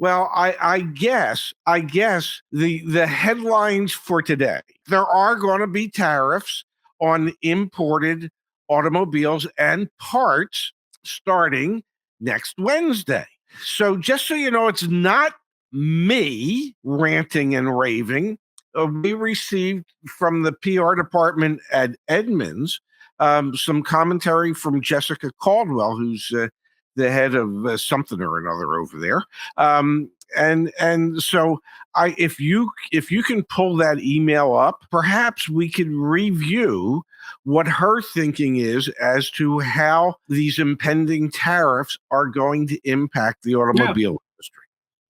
Well, I guess the headlines for today, there are going to be tariffs on imported automobiles and parts starting next Wednesday. So just so you know, it's not me ranting and raving. We received from the PR department at Edmunds some commentary from Jessica Caldwell, who's the head of something or another over there. And so if you can pull that email up, perhaps we could review what her thinking is as to how these impending tariffs are going to impact the automobile industry.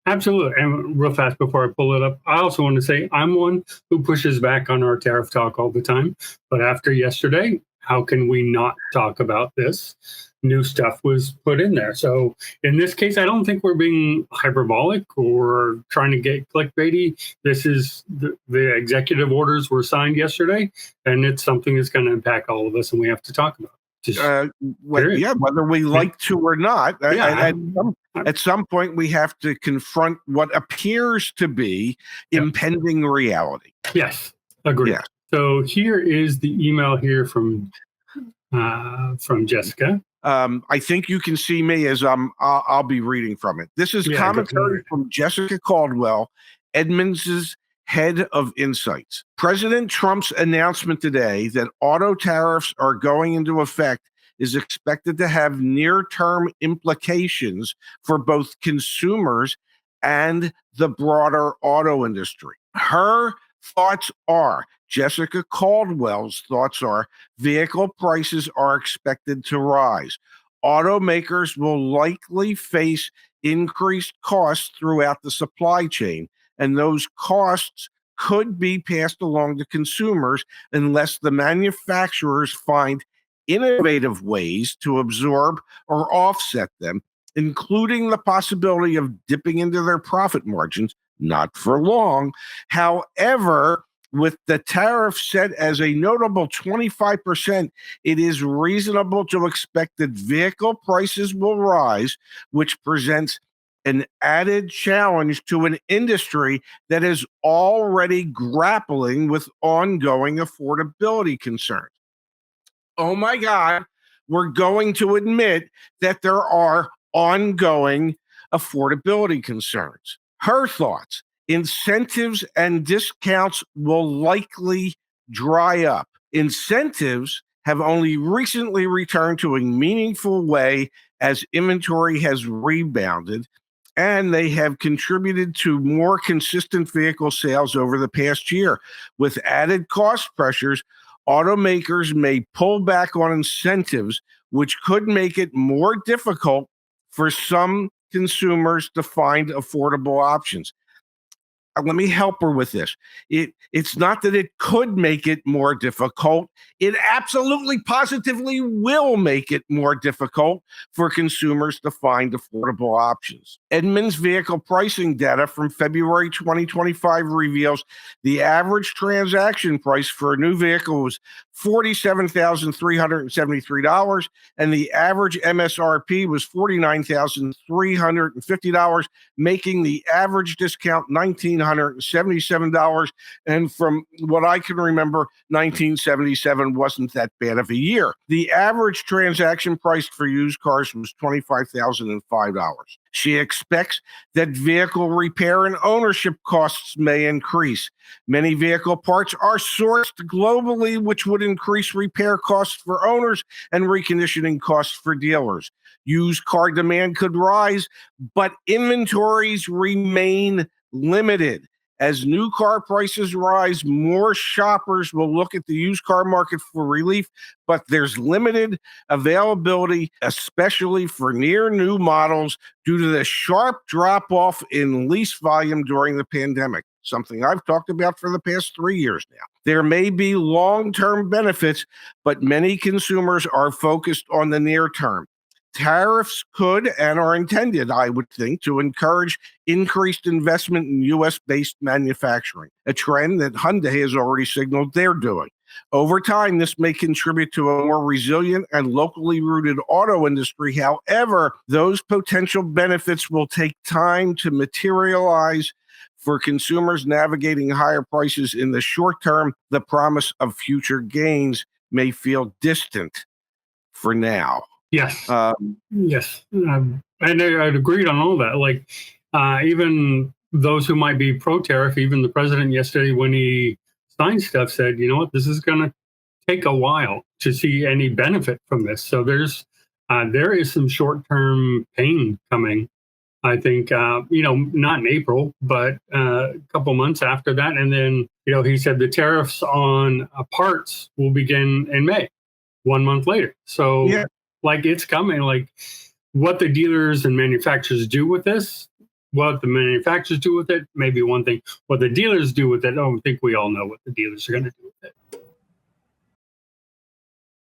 Absolutely. And real fast before I pull it up, I also want to say I'm one who pushes back on our tariff talk all the time. But after yesterday, how can we not talk about this? New stuff was put in there. So in this case, I don't think we're being hyperbolic or trying to get clickbaity. This is the executive orders were signed yesterday, and it's something that's going to impact all of us, and we have to talk about it. Whether we like to or not. At some point, we have to confront what appears to be impending reality. Yes, agreed. Yeah. So here is the email here from Jessica. I think you can see me as I'll be reading from it. This is commentary from Jessica Caldwell, Edmunds' Head of Insights. President Trump's announcement today that auto tariffs are going into effect is expected to have near-term implications for both consumers and the broader auto industry. Her thoughts are, Jessica Caldwell's thoughts are, vehicle prices are expected to rise. Automakers will likely face increased costs throughout the supply chain, and those costs could be passed along to consumers unless the manufacturers find innovative ways to absorb or offset them, including the possibility of dipping into their profit margins, not for long. However, with the tariff set as a notable 25%, it is reasonable to expect that vehicle prices will rise, which presents an added challenge to an industry that is already grappling with ongoing affordability concerns. Oh my God, we're going to admit that there are ongoing affordability concerns. Her thoughts: incentives and discounts will likely dry up. Incentives have only recently returned to a meaningful way as inventory has rebounded, and they have contributed to more consistent vehicle sales over the past year. With added cost pressures, automakers may pull back on incentives, which could make it more difficult for some consumers to find affordable options. Let me help her with this. It's not that it could make it more difficult. It absolutely, positively will make it more difficult for consumers to find affordable options. Edmunds vehicle pricing data from February 2025 reveals the average transaction price for a new vehicle was $47,373, and the average MSRP was $49,350, making the average discount $1,977. And from what I can remember, 1977 wasn't that bad of a year. The average transaction price for used cars was $25,005. She expects that vehicle repair and ownership costs may increase. Many vehicle parts are sourced globally, which would increase repair costs for owners and reconditioning costs for dealers. Used car demand could rise, but inventories remain limited. As new car prices rise, more shoppers will look at the used car market for relief, but there's limited availability, especially for near new models, due to the sharp drop-off in lease volume during the pandemic, something I've talked about for the past 3 years now. There may be long-term benefits, but many consumers are focused on the near term. Tariffs could and are intended, I would think, to encourage increased investment in U.S.-based manufacturing, a trend that Hyundai has already signaled they're doing. Over time, this may contribute to a more resilient and locally rooted auto industry. However, those potential benefits will take time to materialize. For consumers navigating higher prices in the short term, the promise of future gains may feel distant for now. Yes. Yes. And I'd agreed on all that. Like, even those who might be pro-tariff, even the president yesterday, when he signed stuff, said, you know what, this is going to take a while to see any benefit from this. So there is some short-term pain coming. I think, not in April, but a couple months after that. And then, he said the tariffs on parts will begin in May, 1 month later. So, like, it's coming. Like, what the dealers and manufacturers do with this, what the manufacturers do with it, maybe one thing. What the dealers do with it, I don't think we all know what the dealers are going to do with it.